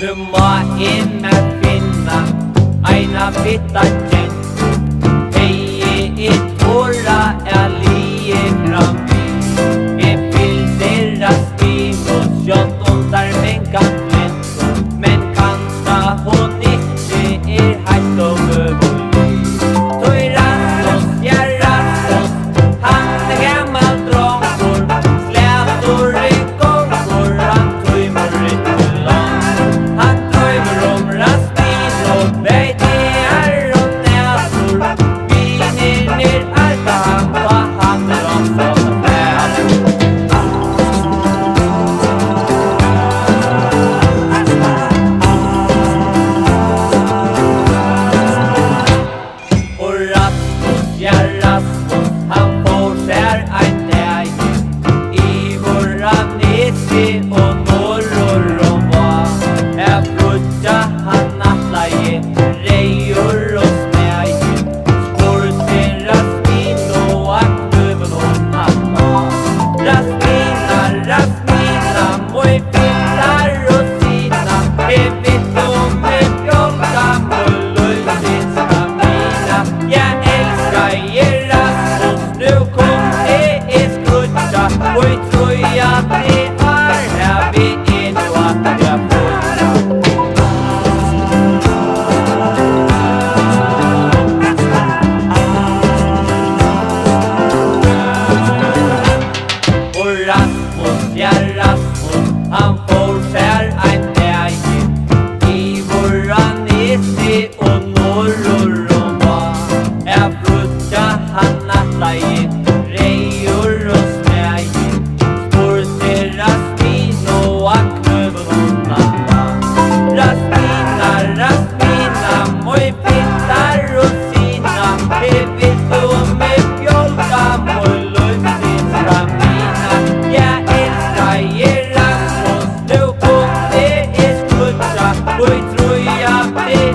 Du må inne finna eina fitta gent. Hei er tåra er lie frammi. Vill deras vimos kjott undar menkan flint. Men kanskje hon ikke heitt og øverlig. Toi Rasmus, ja Rasmus, han gammal drongur. Slätor gångur, han tøymur ikke langt. Han drømmer Rasmin og beidar og næsur. Vinir alta han var han også ja Rasmus, han får sær ein dag i våra nesi og norror og var. Her brudja han atlaje, reier og snæje, spurte Rasmin og aknøven om atla. Rasmina, moi finnar og sina, vet om en bjolka på løysinska mina. Jeg elskar Rasmus, nu kom det skrutja, og tror jeg det her vi nu at jeg Rasmus, ja Rasmus, han får sær ein dag i våra nesi og norror og var. Jeg brudja han atlaje, reier og snæje, spurte Rasmin og aknøven om atla. Rasmina, moi finnar og sina, vet om en bjolka moi løysinska mina. Jeg elskar Rasmus, nu kom det skrutja, og tror jeg det